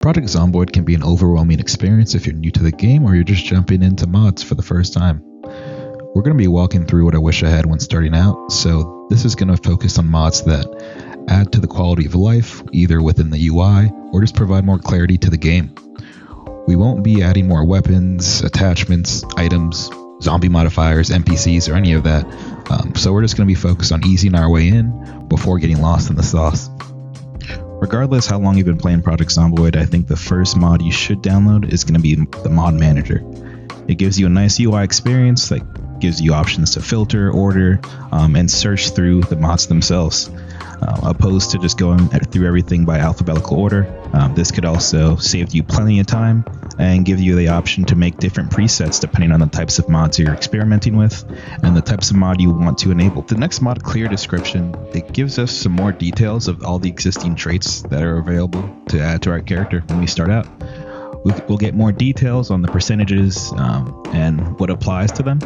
Project Zomboid can be an overwhelming experience if you're new to the game or you're just jumping into mods for the first time. We're going to be walking through what I wish I had when starting out, so this is going to focus on mods that add to the quality of life, either within the UI or just provide more clarity to the game. We won't be adding more weapons, attachments, items, zombie modifiers, NPCs, or any of that, so we're just going to be focused on easing our way in before getting lost in the sauce. Regardless how long you've been playing Project Zomboid, I think the first mod you should download is going to be the Mod Manager. It gives you a nice UI experience that gives you options to filter, order, and search through the mods themselves, opposed to just going through everything by alphabetical order. This could also save you plenty of time and give you the option to make different presets depending on the types of mods you're experimenting with and the types of mod you want to enable. The next mod, Clear Description, it gives us some more details of all the existing traits that are available to add to our character when we start out. We'll get more details on the percentages and what applies to them.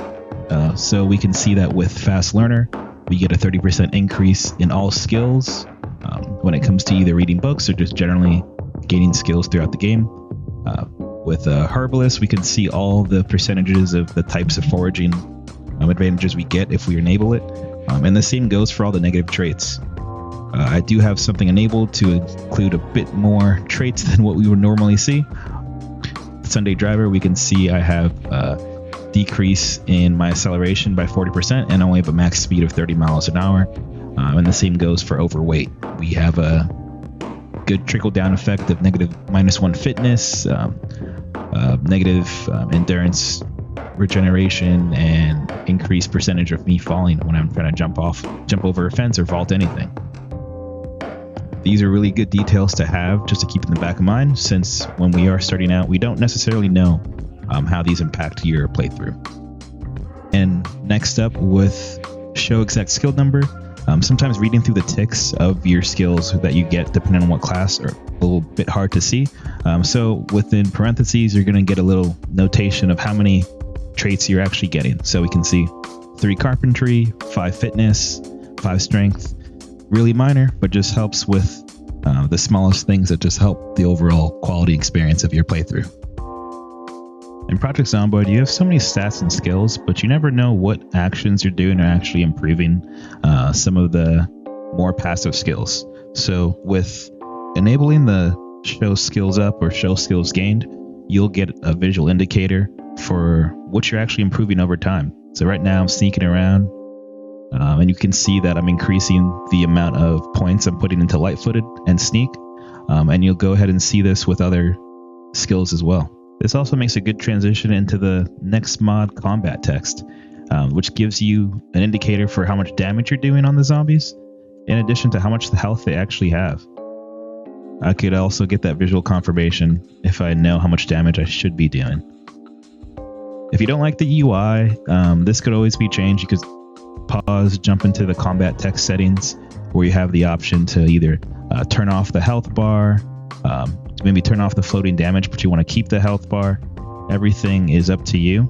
So we can see that with Fast Learner, we get a 30% increase in all skills when it comes to either reading books or just generally gaining skills throughout the game. With Herbalist, we can see all the percentages of the types of foraging advantages we get if we enable it. And the same goes for all the negative traits. I do have something enabled to include a bit more traits than what we would normally see. Sunday Driver, we can see I have a decrease in my acceleration by 40% and only have a max speed of 30 miles an hour. And the same goes for Overweight. We have a good trickle-down effect of -1 fitness, negative endurance regeneration, and increased percentage of me falling when I'm trying to jump over a fence or vault anything. These are really good details to have just to keep in the back of mind, since when we are starting out, we don't necessarily know how these impact your playthrough. And next up, with Show Exact Skill Number, sometimes reading through the ticks of your skills that you get depending on what class are a little bit hard to see. So within parentheses, you're going to get a little notation of how many traits you're actually getting. So we can see 3 Carpentry, 5 Fitness, 5 Strength. Really minor, but just helps with the smallest things that just help the overall quality experience of your playthrough. In Project Zomboid, you have so many stats and skills, but you never know what actions you're doing are actually improving some of the more passive skills. So with enabling the Show Skills Up or Show Skills Gained, you'll get a visual indicator for what you're actually improving over time. So right now I'm sneaking around, and you can see that I'm increasing the amount of points I'm putting into Light-Footed and Sneak, and you'll go ahead and see this with other skills as well. This also makes a good transition into the next mod, Combat Text, which gives you an indicator for how much damage you're doing on the zombies, in addition to how much health they actually have. I could also get that visual confirmation if I know how much damage I should be doing. If you don't like the UI, this could always be changed. You could pause, jump into the Combat Text settings, where you have the option to either turn off the health bar, maybe turn off the floating damage, but you want to keep the health bar. Everything is up to you.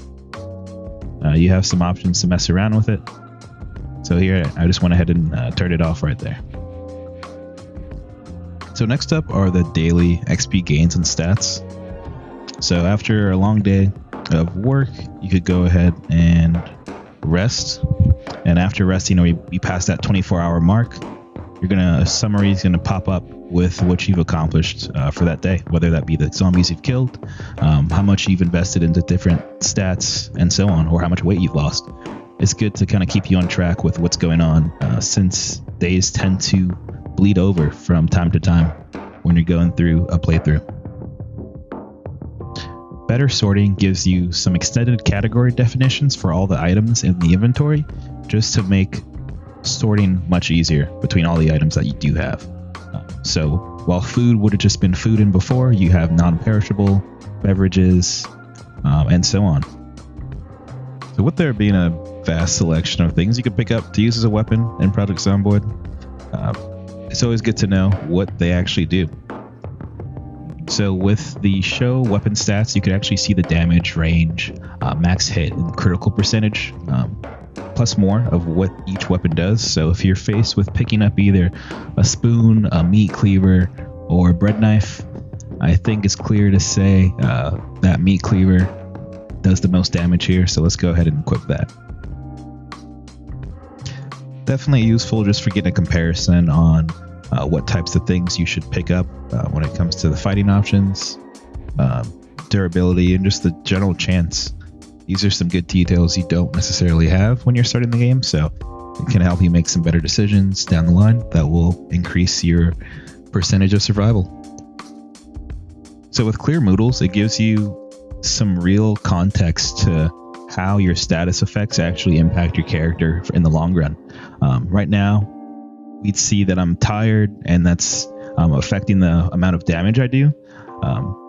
You have some options to mess around with it. So here, I just went ahead and turned it off right there. So next up are the daily XP gains and stats. So after a long day of work, you could go ahead and rest. And after resting, we pass that 24-hour mark, a summary is gonna pop up with what you've accomplished for that day, whether that be the zombies you've killed, how much you've invested into different stats, and so on, or how much weight you've lost. It's good to kind of keep you on track with what's going on, since days tend to bleed over from time to time when you're going through a playthrough. Better sorting gives you some extended category definitions for all the items in the inventory, just to make sorting much easier between all the items that you do have. So while food would have just been food in before, you have non-perishable beverages, and so on. So with there being a vast selection of things you can pick up to use as a weapon in Project Zomboid, it's always good to know what they actually do. So with the show weapon stats, you can actually see the damage, range, max hit, and critical percentage, plus more of what each weapon does. So if you're faced with picking up either a spoon, a meat cleaver, or a bread knife, I think it's clear to say that meat cleaver does the most damage here, so let's go ahead and equip that. Definitely useful just for getting a comparison on what types of things you should pick up when it comes to the fighting options, durability, and just the general chance. These are some good details you don't necessarily have when you're starting the game, so it can help you make some better decisions down the line that will increase your percentage of survival. So with Clear Moodles, it gives you some real context to how your status effects actually impact your character in the long run. Right now, we'd see that I'm tired, and that's affecting the amount of damage I do.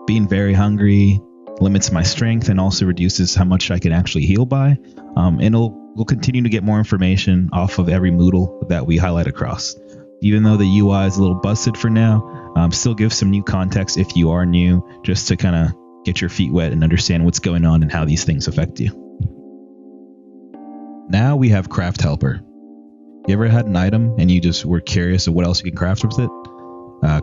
Being very hungry limits my strength and also reduces how much I can actually heal by. And we'll continue to get more information off of every Moodle that we highlight across. Even though the UI is a little busted for now, still give some new context if you are new, just to kind of get your feet wet and understand what's going on and how these things affect you. Now we have Craft Helper. You ever had an item and you just were curious of what else you can craft with it?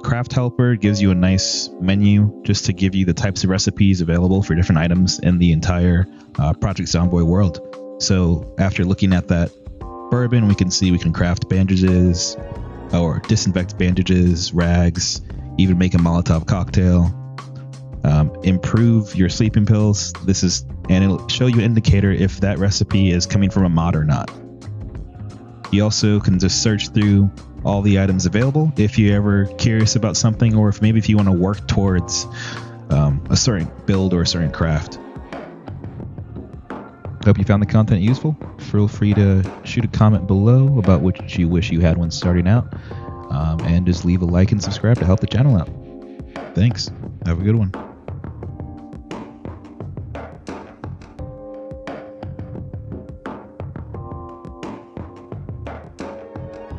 Craft Helper gives you a nice menu just to give you the types of recipes available for different items in the entire Project Zomboid world. So after looking at that bourbon, we can see we can craft bandages or disinfect bandages, rags, even make a Molotov cocktail. Improve your sleeping pills. And it'll show you an indicator if that recipe is coming from a mod or not. You also can just search through all the items available if you're ever curious about something, or if you want to work towards a certain build or a certain craft. Hope you found the content useful. Feel free to shoot a comment below about what you wish you had when starting out, and just leave a like and subscribe to help the channel out. Thanks. Have a good one.